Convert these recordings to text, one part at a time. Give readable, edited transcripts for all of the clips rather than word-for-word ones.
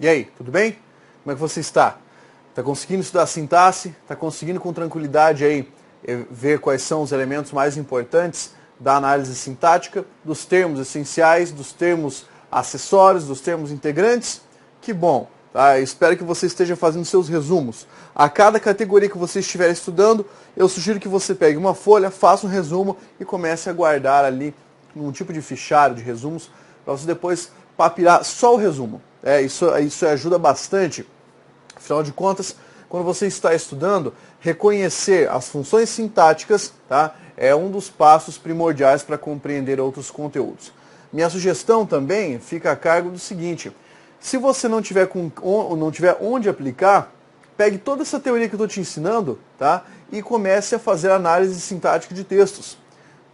E aí, tudo bem? Como é que você está? Está conseguindo estudar sintaxe? Está conseguindo com tranquilidade aí ver quais são os elementos mais importantes da análise sintática, dos termos essenciais, dos termos acessórios, dos termos integrantes? Que bom! Tá? Eu espero que você esteja fazendo seus resumos. A cada categoria que você estiver estudando, eu sugiro que você pegue uma folha, faça um resumo e comece a guardar ali um tipo de fichário de resumos para você depois papirar só o resumo. Isso ajuda bastante. Afinal de contas, quando você está estudando, reconhecer as funções sintáticas, tá, é um dos passos primordiais para compreender outros conteúdos. Minha sugestão também fica a cargo do seguinte: se você não tiver onde aplicar, pegue toda essa teoria que eu estou te ensinando, tá, e comece a fazer análise sintática de textos.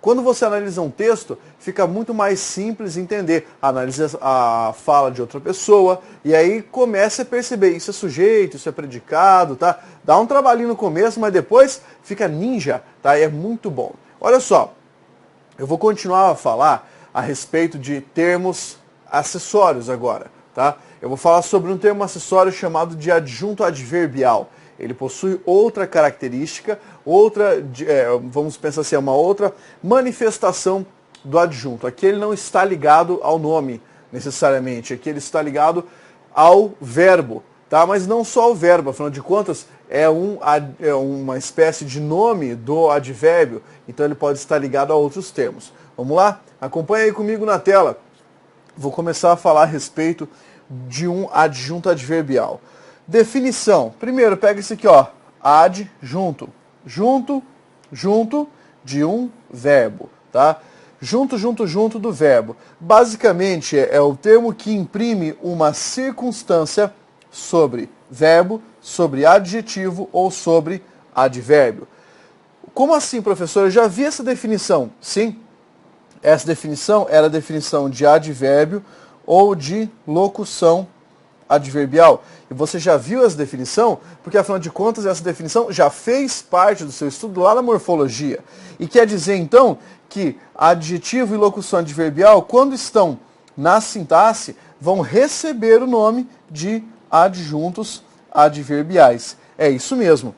Quando você analisa um texto, fica muito mais simples entender. Analisa a fala de outra pessoa e aí comece a perceber, isso é sujeito, isso é predicado, tá? Dá um trabalhinho no começo, mas depois fica ninja, tá? E é muito bom. Olha só, eu vou continuar a falar a respeito de termos acessórios agora, tá? Eu vou falar sobre um termo acessório chamado de adjunto adverbial. Ele possui outra característica, vamos pensar assim, uma outra manifestação do adjunto. Aqui ele não está ligado ao nome, necessariamente. Aqui ele está ligado ao verbo, tá? Mas não só ao verbo, afinal de contas, é uma espécie de nome do advérbio, então ele pode estar ligado a outros termos. Vamos lá? Acompanha aí comigo na tela. Vou começar a falar a respeito de um adjunto adverbial. Definição. Primeiro, pega isso aqui, ó. Adjunto. Junto de um verbo, tá? Junto do verbo. Basicamente, é o termo que imprime uma circunstância sobre verbo, sobre adjetivo ou sobre advérbio. Como assim, professor? Eu já vi essa definição. Sim. Essa definição era a definição de advérbio ou de locução adverbial. E você já viu essa definição? Porque, afinal de contas, essa definição já fez parte do seu estudo lá na morfologia. E quer dizer, então, que adjetivo e locução adverbial, quando estão na sintaxe, vão receber o nome de adjuntos adverbiais. É isso mesmo.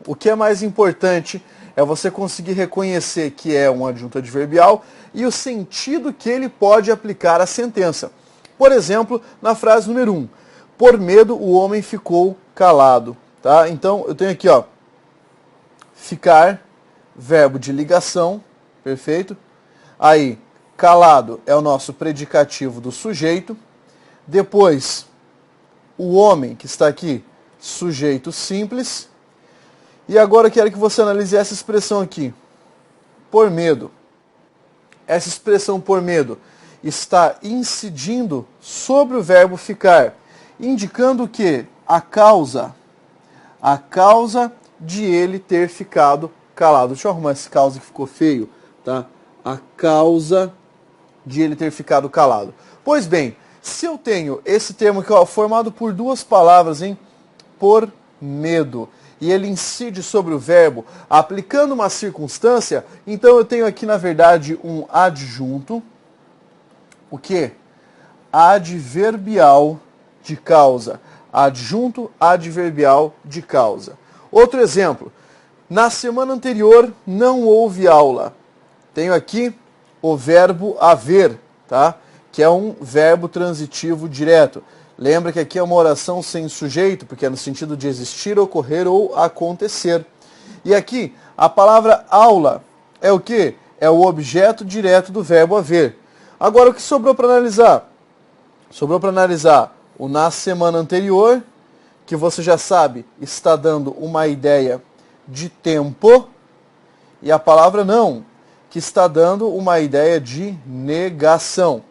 O que é mais importante é você conseguir reconhecer que é um adjunto adverbial e o sentido que ele pode aplicar à sentença. Por exemplo, na frase número 1, por medo o homem ficou calado. Tá? Então, eu tenho aqui, ó, ficar, verbo de ligação, perfeito? Aí, calado é o nosso predicativo do sujeito. Depois, o homem, que está aqui, sujeito simples. E agora eu quero que você analise essa expressão aqui, por medo. Essa expressão por medo está incidindo sobre o verbo ficar, indicando que a causa de ele ter ficado calado. Deixa eu arrumar esse causa que ficou feio, tá? A causa de ele ter ficado calado. Pois bem, se eu tenho esse termo aqui, ó, formado por duas palavras, hein? Por medo, e ele incide sobre o verbo, aplicando uma circunstância, então eu tenho aqui, na verdade, um adjunto, o quê? Adverbial de causa. Adjunto adverbial de causa. Outro exemplo. Na semana anterior não houve aula. Tenho aqui o verbo haver, tá? Que é um verbo transitivo direto. Lembra que aqui é uma oração sem sujeito, porque é no sentido de existir, ocorrer ou acontecer. E aqui, a palavra aula é o quê? É o objeto direto do verbo haver. Agora, o que sobrou para analisar? Sobrou para analisar o na semana anterior, que você já sabe, está dando uma ideia de tempo, e a palavra não, que está dando uma ideia de negação.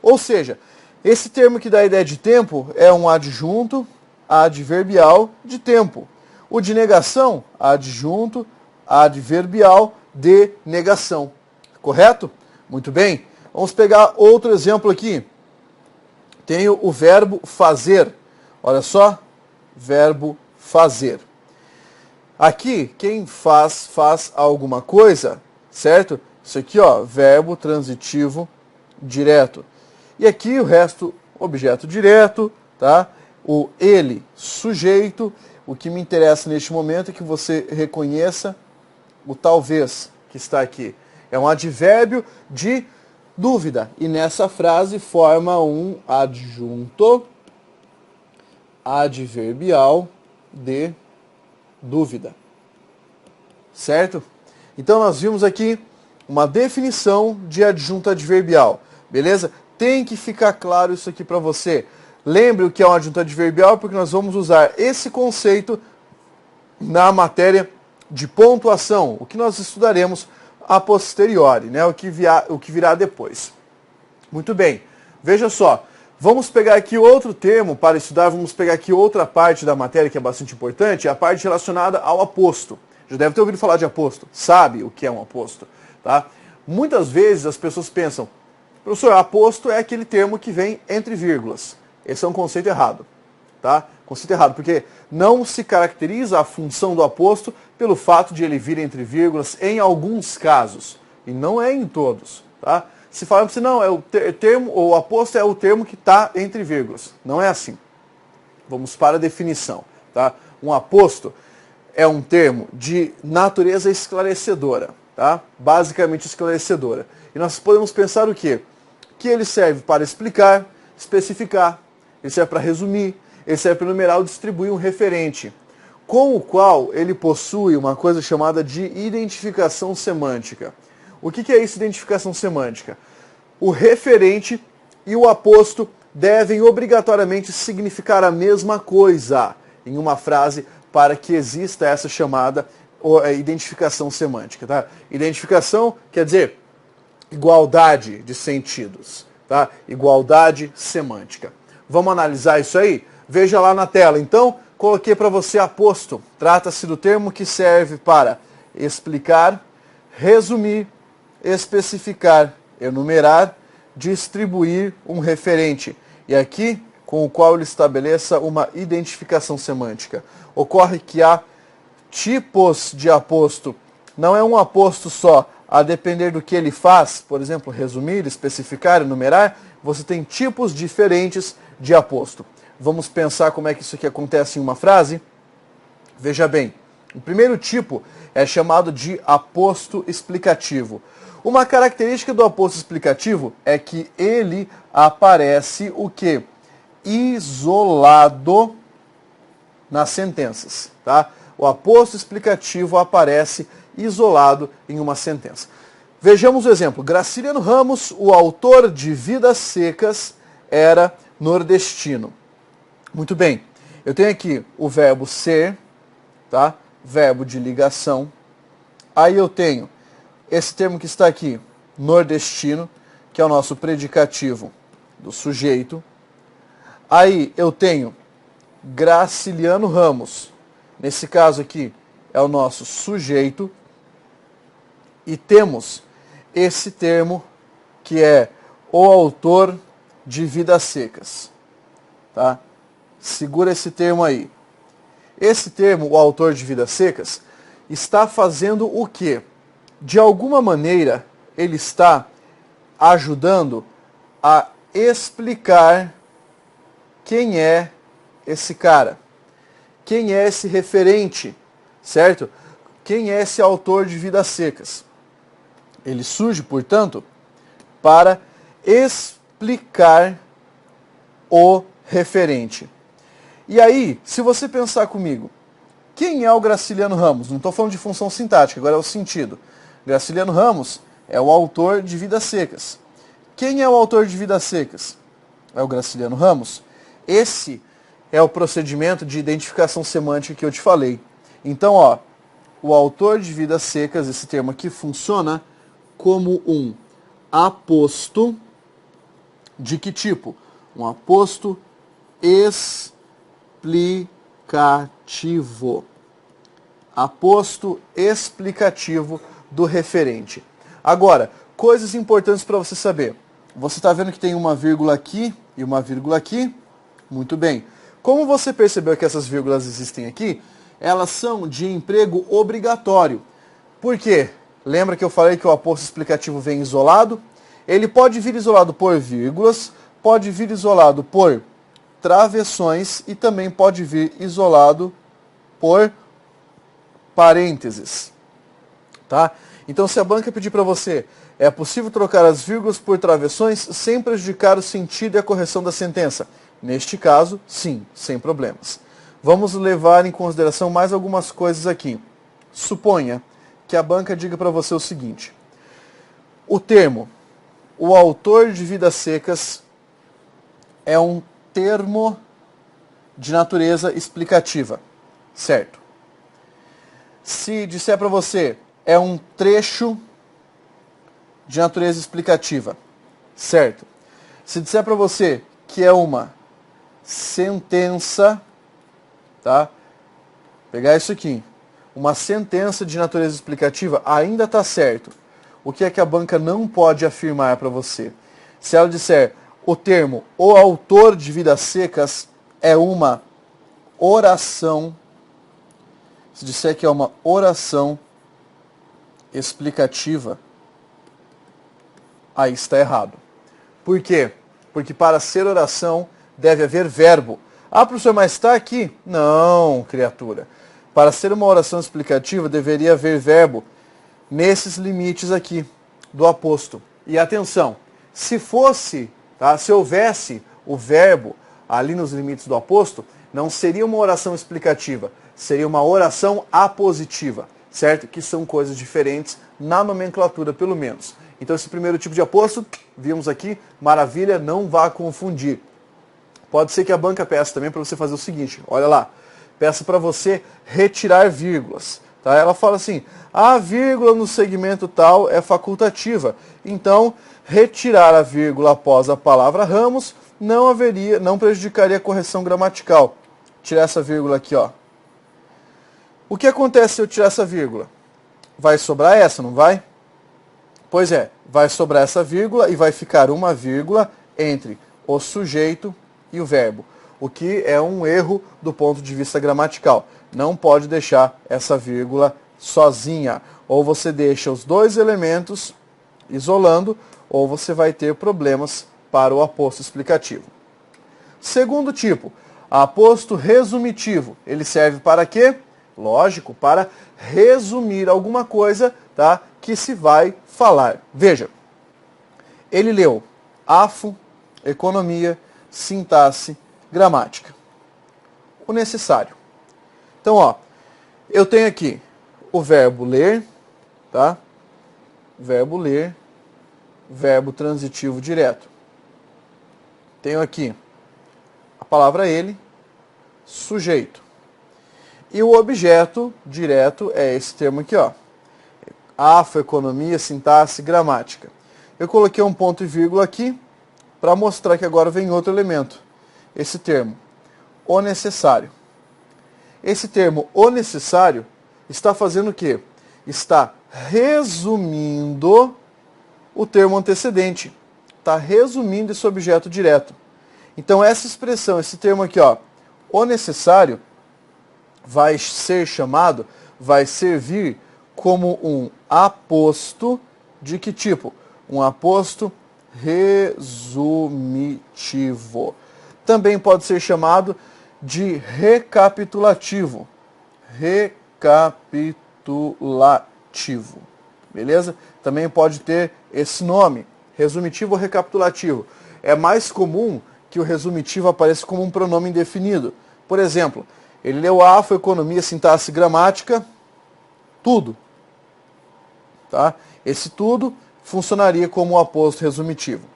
Ou seja, esse termo que dá a ideia de tempo é um adjunto adverbial de tempo. O de negação, adjunto adverbial de negação. Correto? Muito bem. Vamos pegar outro exemplo aqui. Tenho o verbo fazer. Olha só, verbo fazer. Aqui, quem faz alguma coisa, certo? Isso aqui, ó, verbo transitivo direto. E aqui o resto, objeto direto, tá? O ele, sujeito. O que me interessa neste momento é que você reconheça o talvez que está aqui. É um advérbio de dúvida. E nessa frase forma um adjunto adverbial de dúvida. Certo? Então nós vimos aqui uma definição de adjunto adverbial. Beleza? Tem que ficar claro isso aqui para você. Lembre o que é um adjunto adverbial, porque nós vamos usar esse conceito na matéria de pontuação, o que nós estudaremos a posteriori, né? o que virá depois. Muito bem, veja só, vamos pegar aqui outro termo para estudar, vamos pegar aqui outra parte da matéria que é bastante importante, a parte relacionada ao aposto. Já deve ter ouvido falar de aposto, sabe o que é um aposto, tá? Muitas vezes as pessoas pensam, professor, aposto é aquele termo que vem entre vírgulas. Esse é um conceito errado, tá? Conceito errado, porque não se caracteriza a função do aposto pelo fato de ele vir entre vírgulas em alguns casos, e não é em todos, tá? Se fala assim, não, é o termo, o aposto é o termo que está entre vírgulas. Não é assim. Vamos para a definição, tá? Um aposto é um termo de natureza esclarecedora, tá? Basicamente esclarecedora. E nós podemos pensar o quê? Que ele serve para explicar, especificar, ele serve para resumir, ele serve para enumerar ou distribuir um referente, com o qual ele possui uma coisa chamada de identificação semântica. O que é isso, identificação semântica? O referente e o aposto devem obrigatoriamente significar a mesma coisa em uma frase para que exista essa chamada identificação semântica. Tá? Identificação quer dizer igualdade de sentidos, tá? Igualdade semântica. Vamos analisar isso aí? Veja lá na tela. Então, coloquei para você aposto. Trata-se do termo que serve para explicar, resumir, especificar, enumerar, distribuir um referente. E aqui, com o qual ele estabeleça uma identificação semântica. Ocorre que há tipos de aposto. Não é um aposto só. A depender do que ele faz, por exemplo, resumir, especificar, enumerar, você tem tipos diferentes de aposto. Vamos pensar como é que isso aqui acontece em uma frase? Veja bem, o primeiro tipo é chamado de aposto explicativo. Uma característica do aposto explicativo é que ele aparece o quê? Isolado nas sentenças, tá? O aposto explicativo aparece isolado em uma sentença. Vejamos o exemplo. Graciliano Ramos, o autor de Vidas Secas, era nordestino. Muito bem. Eu tenho aqui o verbo ser, tá? Verbo de ligação. Aí eu tenho esse termo que está aqui, nordestino, que é o nosso predicativo do sujeito. Aí eu tenho Graciliano Ramos. Nesse caso aqui é o nosso sujeito. E temos esse termo que é o autor de Vidas Secas. Tá? Segura esse termo aí. Esse termo, o autor de Vidas Secas, está fazendo o quê? De alguma maneira, ele está ajudando a explicar quem é esse cara. Quem é esse referente, certo? Quem é esse autor de Vidas Secas? Ele surge, portanto, para explicar o referente. E aí, se você pensar comigo, quem é o Graciliano Ramos? Não estou falando de função sintática, agora é o sentido. Graciliano Ramos é o autor de Vidas Secas. Quem é o autor de Vidas Secas? É o Graciliano Ramos. Esse é o procedimento de identificação semântica que eu te falei. Então, ó, o autor de Vidas Secas, esse termo aqui, funciona como um aposto de que tipo? Um aposto explicativo. Aposto explicativo do referente. Agora, coisas importantes para você saber. Você está vendo que tem uma vírgula aqui e uma vírgula aqui? Muito bem. Como você percebeu que essas vírgulas existem aqui, elas são de emprego obrigatório. Por quê? Lembra que eu falei que o aposto explicativo vem isolado? Ele pode vir isolado por vírgulas, pode vir isolado por travessões e também pode vir isolado por parênteses. Tá? Então, se a banca pedir para você, é possível trocar as vírgulas por travessões sem prejudicar o sentido e a correção da sentença? Neste caso, sim, sem problemas. Vamos levar em consideração mais algumas coisas aqui. Suponha que a banca diga para você o seguinte: o termo, o autor de Vidas Secas, é um termo de natureza explicativa, certo? Se disser para você, é um trecho de natureza explicativa, certo? Se disser para você que é uma sentença, tá? Pegar isso aqui, uma sentença de natureza explicativa, ainda está certo. O que é que a banca não pode afirmar para você? Se ela disser, o termo, o autor de Vidas Secas, é uma oração, se disser que é uma oração explicativa, aí está errado. Por quê? Porque para ser oração deve haver verbo. Ah, professor, mas está aqui? Não, criatura. Para ser uma oração explicativa deveria haver verbo nesses limites aqui do aposto. E atenção, se fosse, tá, se houvesse o verbo ali nos limites do aposto, não seria uma oração explicativa, seria uma oração apositiva, certo? Que são coisas diferentes na nomenclatura, pelo menos. Então esse primeiro tipo de aposto, vimos aqui, maravilha, não vá confundir. Pode ser que a banca peça também para você fazer o seguinte, olha lá, peça para você retirar vírgulas. Tá? Ela fala assim, a vírgula no segmento tal é facultativa, então retirar a vírgula após a palavra ramos não prejudicaria a correção gramatical. Tirar essa vírgula aqui, ó. O que acontece se eu tirar essa vírgula? Vai sobrar essa, não vai? Pois é, vai sobrar essa vírgula e vai ficar uma vírgula entre o sujeito e o verbo, o que é um erro do ponto de vista gramatical. Não pode deixar essa vírgula sozinha. Ou você deixa os dois elementos isolando, ou você vai ter problemas para o aposto explicativo. Segundo tipo, aposto resumitivo. Ele serve para quê? Lógico, para resumir alguma coisa, tá, que se vai falar. Veja, ele leu afo, economia, sintaxe, gramática. O necessário. Então, ó, eu tenho aqui o verbo ler, tá? Verbo ler, verbo transitivo direto. Tenho aqui a palavra ele, sujeito. E o objeto direto é esse termo aqui, ó. Afo, economia, sintaxe, gramática. Eu coloquei um ponto e vírgula aqui para mostrar que agora vem outro elemento. Esse termo, o necessário. Esse termo, o necessário, está fazendo o quê? Está resumindo o termo antecedente. Está resumindo esse objeto direto. Então, essa expressão, esse termo aqui, ó, o necessário, vai ser chamado, vai servir como um aposto de que tipo? Um aposto resumitivo. Também pode ser chamado de recapitulativo. Recapitulativo. Beleza? Também pode ter esse nome, resumitivo ou recapitulativo. É mais comum que o resumitivo apareça como um pronome indefinido. Por exemplo, ele leu afo, economia, sintaxe, gramática, tudo. Tá? Esse tudo funcionaria como um aposto resumitivo.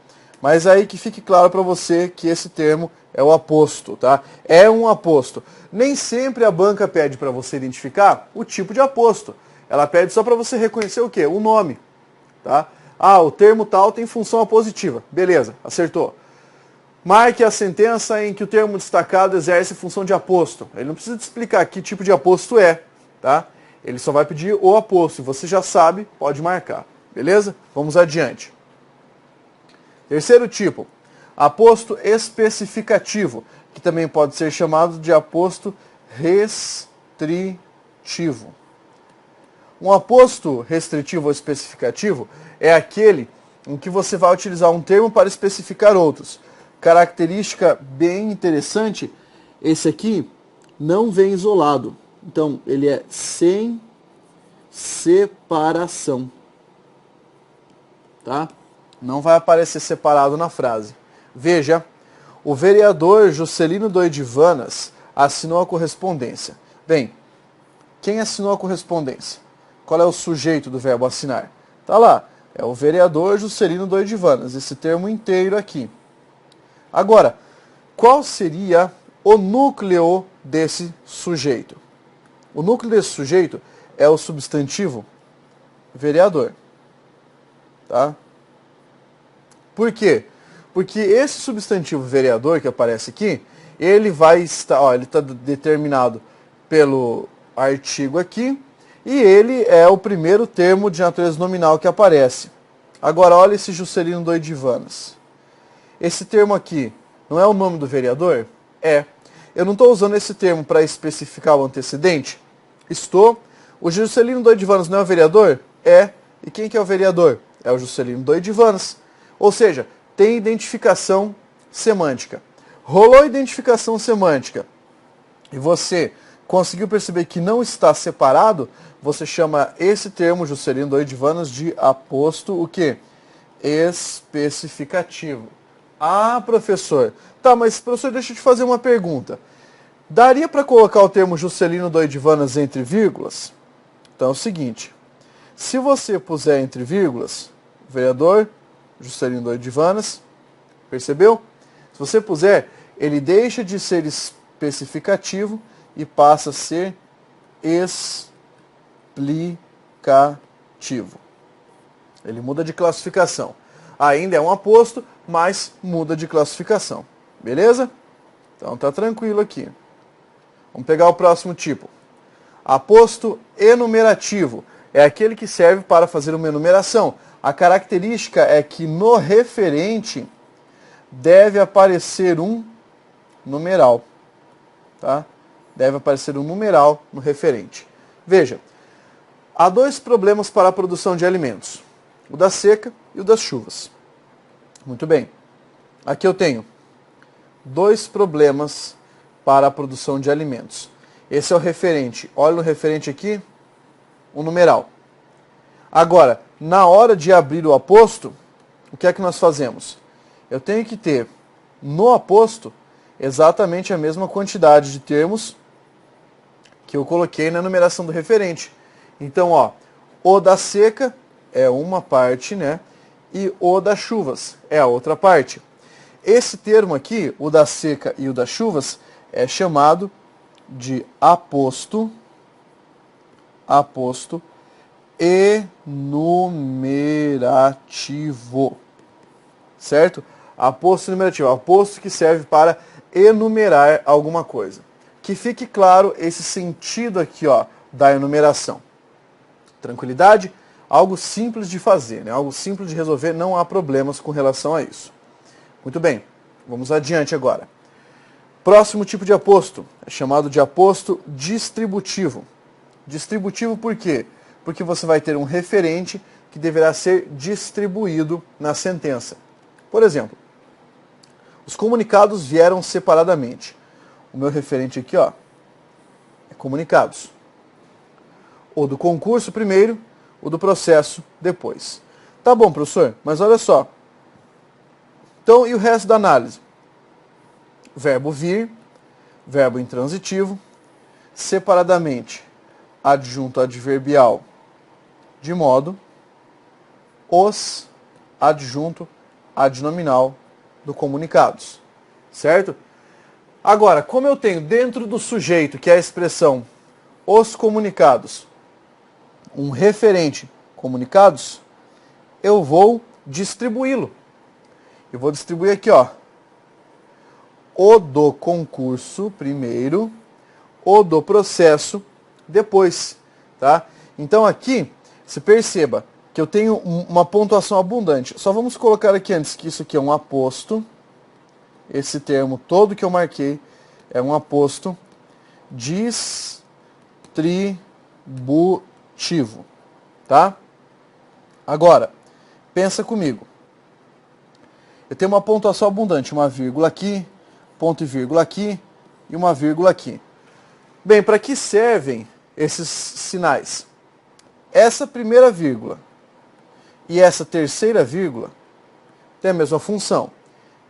Mas aí que fique claro para você que esse termo é o aposto, tá? É um aposto. Nem sempre a banca pede para você identificar o tipo de aposto. Ela pede só para você reconhecer o quê? O nome, tá? Ah, o termo tal tem função apositiva. Beleza, acertou. Marque a sentença em que o termo destacado exerce função de aposto. Ele não precisa te explicar que tipo de aposto é, tá? Ele só vai pedir o aposto. Você já sabe, pode marcar. Beleza? Vamos adiante. Terceiro tipo, aposto especificativo, que também pode ser chamado de aposto restritivo. Um aposto restritivo ou especificativo é aquele em que você vai utilizar um termo para especificar outros. Característica bem interessante, esse aqui não vem isolado. Então, ele é sem separação. Tá? Não vai aparecer separado na frase. Veja, o vereador Juscelino Doidivanas assinou a correspondência. Bem, quem assinou a correspondência? Qual é o sujeito do verbo assinar? Tá lá, é o vereador Juscelino Doidivanas, esse termo inteiro aqui. Agora, qual seria o núcleo desse sujeito? O núcleo desse sujeito é o substantivo vereador. Tá? Por quê? Porque esse substantivo vereador que aparece aqui, ele vai estar, ele está determinado pelo artigo aqui, e ele é o primeiro termo de natureza nominal que aparece. Agora, olha esse Juscelino Doidivanas. Esse termo aqui não é o nome do vereador? É. Eu não estou usando esse termo para especificar o antecedente? Estou. O Juscelino Doidivanas não é o vereador? É. E quem que é o vereador? É o Juscelino Doidivanas. Ou seja, tem identificação semântica. Rolou identificação semântica e você conseguiu perceber que não está separado, você chama esse termo Juscelino Doidivanas de aposto o quê? Especificativo. Ah, professor. Tá, mas professor, deixa eu te fazer uma pergunta. Daria para colocar o termo Juscelino Doidivanas entre vírgulas? Então é o seguinte. Se você puser entre vírgulas, vereador Juscelino Doidivanas, percebeu? Se você puser, ele deixa de ser especificativo e passa a ser explicativo. Ele muda de classificação. Ainda é um aposto, mas muda de classificação. Beleza? Então tá tranquilo aqui. Vamos pegar o próximo tipo. Aposto enumerativo. É aquele que serve para fazer uma enumeração. A característica é que no referente deve aparecer um numeral. Tá? Deve aparecer um numeral no referente. Veja, há dois problemas para a produção de alimentos. O da seca e o das chuvas. Muito bem. Aqui eu tenho dois problemas para a produção de alimentos. Esse é o referente. Olha no referente aqui, um numeral. Agora, na hora de abrir o aposto, o que é que nós fazemos? Eu tenho que ter no aposto exatamente a mesma quantidade de termos que eu coloquei na numeração do referente. Então, ó, o da seca é uma parte, né? E o das chuvas é a outra parte. Esse termo aqui, o da seca e o das chuvas, é chamado de aposto enumerativo. Certo? Aposto enumerativo, aposto que serve para enumerar alguma coisa. Que fique claro esse sentido aqui, ó, da enumeração. Tranquilidade? Algo simples de fazer, né? Algo simples de resolver, não há problemas com relação a isso. Muito bem, vamos adiante agora. Próximo tipo de aposto é chamado de aposto distributivo. Distributivo por quê? Porque você vai ter um referente que deverá ser distribuído na sentença. Por exemplo, os comunicados vieram separadamente. O meu referente aqui, ó, é comunicados. O do concurso primeiro, o do processo depois. Tá bom, professor, mas olha só. Então, e o resto da análise? Verbo vir, verbo intransitivo, separadamente, adjunto adverbial de modo, os, adjunto adnominal do comunicados. Certo? Agora, como eu tenho dentro do sujeito, que é a expressão os comunicados, um referente comunicados, eu vou distribuí-lo. Eu vou distribuir aqui, ó, o do concurso primeiro, o do processo depois, tá? Então aqui, se perceba que eu tenho uma pontuação abundante. Só vamos colocar aqui antes que isso aqui é um aposto. Esse termo todo que eu marquei é um aposto distributivo, tá? Agora, pensa comigo. eu tenho uma pontuação abundante, uma vírgula aqui, ponto e vírgula aqui e uma vírgula aqui. Bem, para que servem esses sinais? Essa primeira vírgula e essa terceira vírgula tem a mesma função,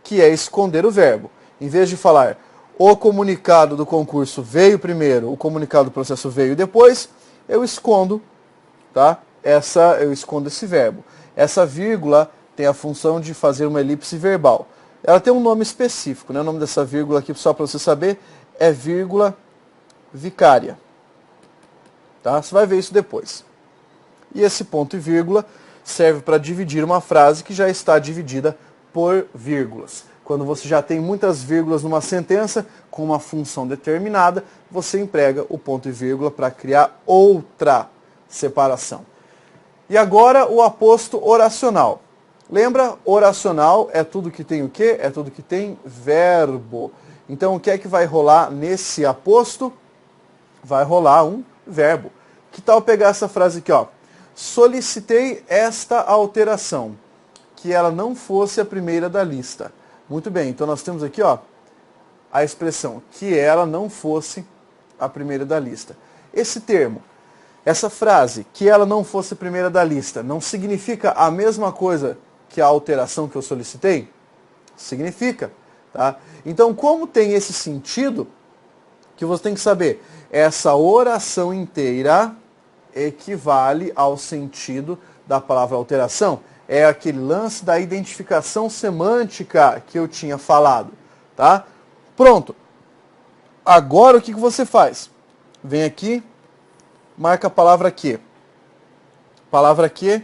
que é esconder o verbo. Em vez de falar o comunicado do concurso veio primeiro, o comunicado do processo veio depois, eu escondo, tá? Eu escondo esse verbo. Essa vírgula tem a função de fazer uma elipse verbal. Ela tem um nome específico, né? O nome dessa vírgula aqui, só para você saber, é vírgula vicária. Tá? Você vai ver isso depois. E esse ponto e vírgula serve para dividir uma frase que já está dividida por vírgulas. Quando você já tem muitas vírgulas numa sentença, com uma função determinada, você emprega o ponto e vírgula para criar outra separação. E agora o aposto oracional. Lembra, oracional é tudo que tem o quê? É tudo que tem verbo. Então o que é que vai rolar nesse aposto? Vai rolar um verbo. Que tal pegar essa frase aqui, ó? Solicitei esta alteração, que ela não fosse a primeira da lista. Muito bem, então nós temos aqui, ó, a expressão que ela não fosse a primeira da lista. Esse termo, essa frase, que ela não fosse a primeira da lista, não significa a mesma coisa que a alteração que eu solicitei? Significa, tá? Então, como tem esse sentido, que você tem que saber, essa oração inteira equivale ao sentido da palavra alteração. É aquele lance da identificação semântica que eu tinha falado, tá? Pronto. Agora o que você faz? Vem aqui, marca a palavra que. Palavra que,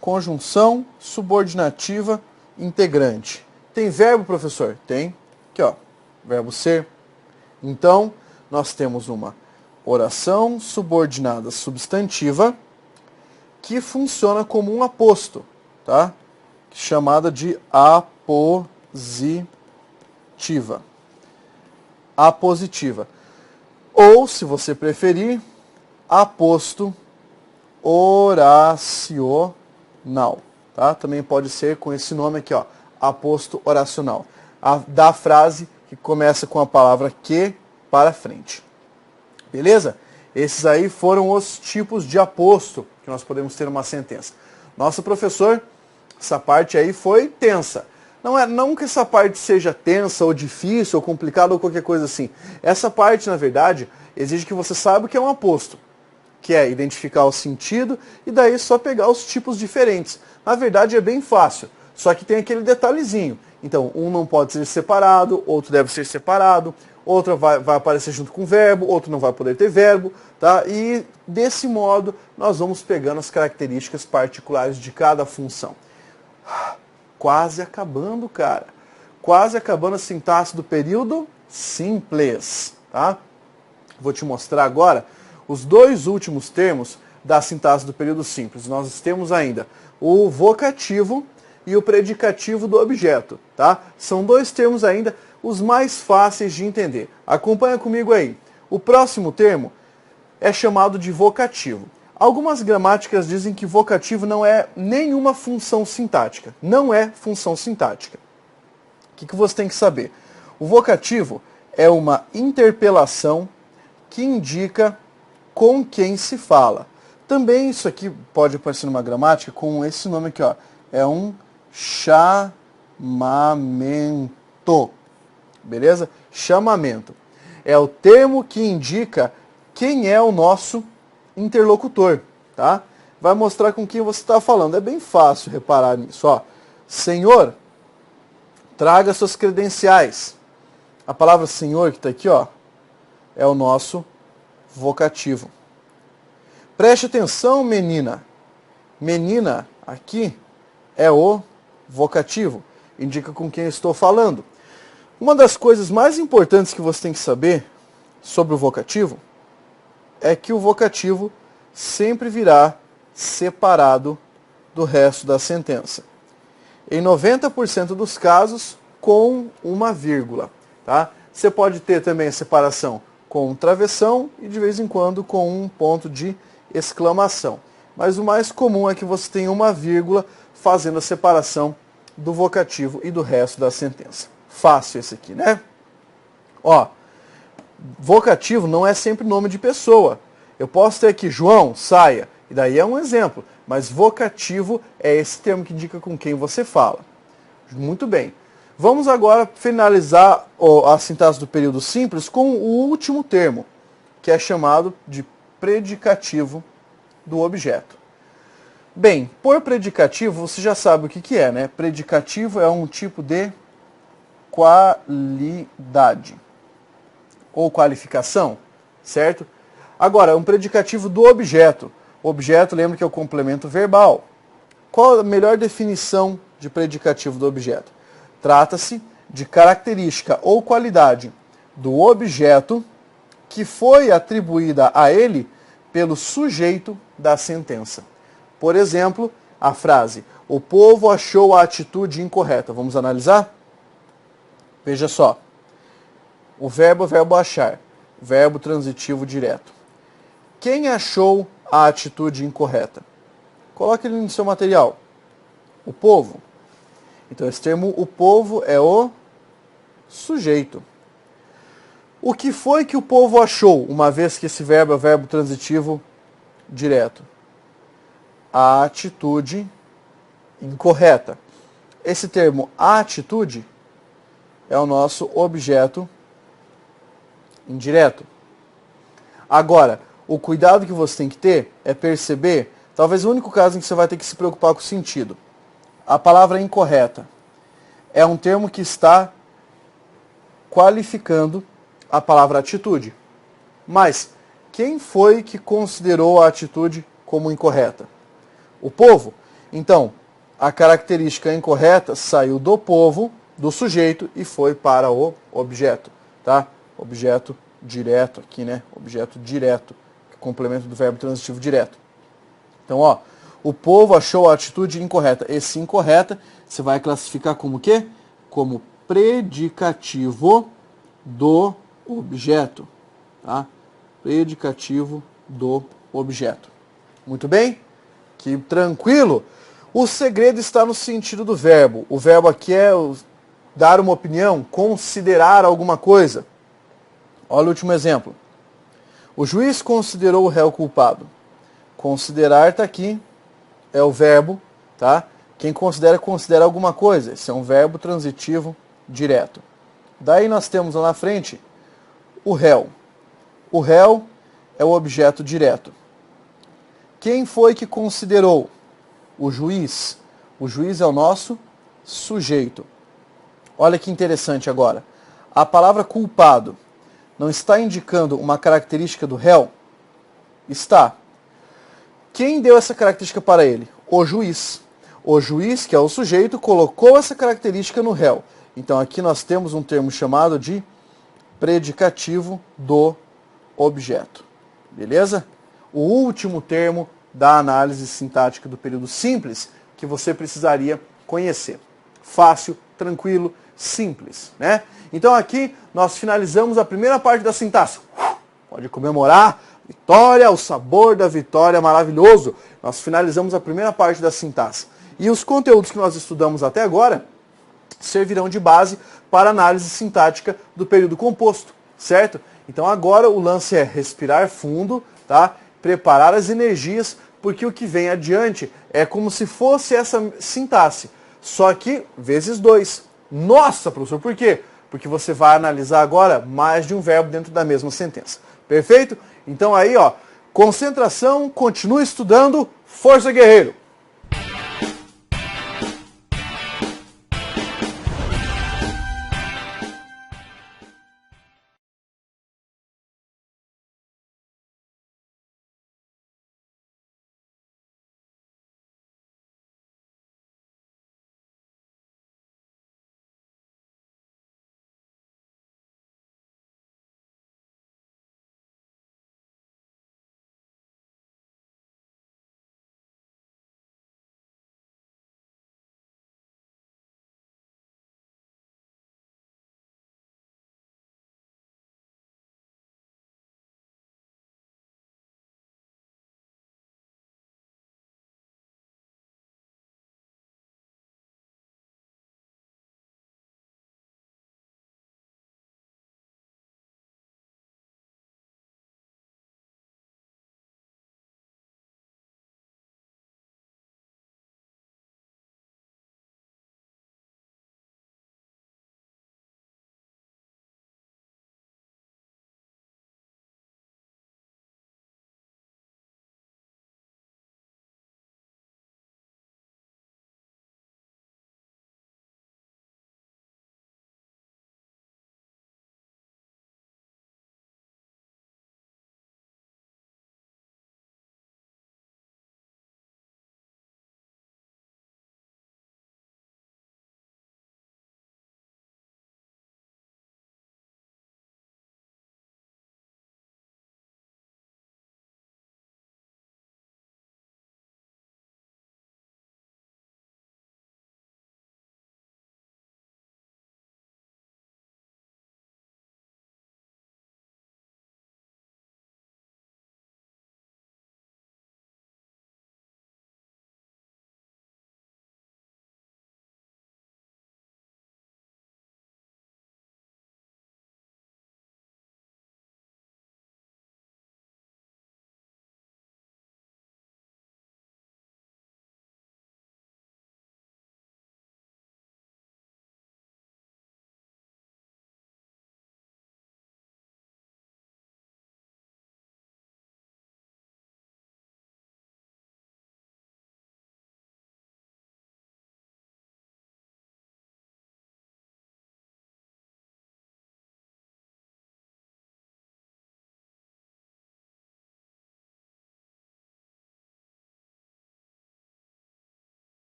conjunção subordinativa integrante. Tem verbo, professor? Tem. Aqui, ó, verbo ser. Então, nós temos uma oração subordinada substantiva que funciona como um aposto, tá? Chamada de apositiva. Apositiva. Ou, se você preferir, aposto oracional, tá? Também pode ser com esse nome aqui, ó, aposto oracional. Da frase que começa com a palavra que para frente. Beleza? Esses aí foram os tipos de aposto que nós podemos ter numa sentença. Nossa, professor, essa parte aí foi tensa. Não que essa parte seja tensa ou difícil ou complicada ou qualquer coisa assim. Essa parte, na verdade, exige que você saiba o que é um aposto, que é identificar o sentido e daí só pegar os tipos diferentes. Na verdade é bem fácil, só que tem aquele detalhezinho. Então, um não pode ser separado, outro deve ser separado, outro vai aparecer junto com o verbo, outro não vai poder ter verbo, tá? E desse modo nós vamos pegando as características particulares de cada função. Quase acabando, cara. Quase acabando a sintaxe do período simples, tá? Vou te mostrar agora os dois últimos termos da sintaxe do período simples. Nós temos ainda o vocativo e o predicativo do objeto, tá? São dois termos ainda os mais fáceis de entender. Acompanha comigo aí. O próximo termo é chamado de vocativo. Algumas gramáticas dizem que vocativo não é nenhuma função sintática. Não é função sintática. O que você tem que saber? O vocativo é uma interpelação que indica com quem se fala. Também isso aqui pode aparecer numa gramática com esse nome aqui, ó. É um chamamento. Beleza? Chamamento. É o termo que indica quem é o nosso interlocutor, tá? Vai mostrar com quem você está falando. É bem fácil reparar nisso, ó. Senhor, traga suas credenciais. A palavra senhor que está aqui, ó, é o nosso vocativo. Preste atenção, menina. Menina, aqui, é o vocativo. Indica com quem eu estou falando. Uma das coisas mais importantes que você tem que saber sobre o vocativo é que o vocativo sempre virá separado do resto da sentença. Em 90% dos casos, com uma vírgula. Tá? Você pode ter também a separação com um travessão e de vez em quando com um ponto de exclamação. Mas o mais comum é que você tenha uma vírgula fazendo a separação do vocativo e do resto da sentença. Fácil esse aqui, né? Ó, vocativo não é sempre nome de pessoa. Eu posso ter aqui João, saia, e daí é um exemplo. Mas vocativo é esse termo que indica com quem você fala. Muito bem. Vamos agora finalizar a sintaxe do período simples com o último termo, que é chamado de predicativo do objeto. Bem, por predicativo, você já sabe o que é, né? Predicativo é um tipo de qualidade ou qualificação, certo? Agora, um predicativo do objeto. O objeto, lembra que é o complemento verbal. Qual a melhor definição de predicativo do objeto? Trata-se de característica ou qualidade do objeto que foi atribuída a ele pelo sujeito da sentença. Por exemplo, a frase, o povo achou a atitude incorreta. Vamos analisar? Veja só. O verbo achar, verbo transitivo direto. Quem achou a atitude incorreta? Coloque ele no seu material. O povo. Então, esse termo, o povo, é o sujeito. O que foi que o povo achou, uma vez que esse verbo é o verbo transitivo direto? A atitude incorreta. Esse termo, a atitude, é o nosso objeto indireto. Agora, o cuidado que você tem que ter é perceber, talvez o único caso em que você vai ter que se preocupar com o sentido. A palavra incorreta é um termo que está qualificando a palavra atitude. Mas quem foi que considerou a atitude como incorreta? O povo. Então, a característica incorreta saiu do povo, do sujeito, e foi para o objeto. Tá? Objeto direto aqui, né? Objeto direto, complemento do verbo transitivo direto. Então, ó, o povo achou a atitude incorreta. Esse incorreta você vai classificar como o quê? Como predicativo do objeto. Tá? Predicativo do objeto. Muito bem? Que tranquilo. O segredo está no sentido do verbo. O verbo aqui é dar uma opinião, considerar alguma coisa. Olha o último exemplo. O juiz considerou o réu culpado. Considerar está aqui, é o verbo, tá? Quem considera alguma coisa. Esse é um verbo transitivo direto. Daí nós temos lá na frente o réu. O réu é o objeto direto. Quem foi que considerou? O juiz. O juiz é o nosso sujeito. Olha que interessante agora. A palavra culpado não está indicando uma característica do réu? Está. Quem deu essa característica para ele? O juiz. O juiz, que é o sujeito, colocou essa característica no réu. Então aqui nós temos um termo chamado de predicativo do objeto. Beleza? O último termo da análise sintática do período simples que você precisaria conhecer. Fácil, tranquilo, simples, né? Então aqui nós finalizamos a primeira parte da sintaxe. Pode comemorar, vitória, o sabor da vitória maravilhoso. Nós finalizamos a primeira parte da sintaxe. E os conteúdos que nós estudamos até agora servirão de base para a análise sintática do período composto, certo? Então agora o lance é respirar fundo, tá? Preparar as energias, porque o que vem adiante é como se fosse essa sintaxe, só que vezes 2. Nossa, professor, por quê? Porque você vai analisar agora mais de um verbo dentro da mesma sentença. Perfeito? Então aí, ó, concentração, continue estudando, força guerreiro!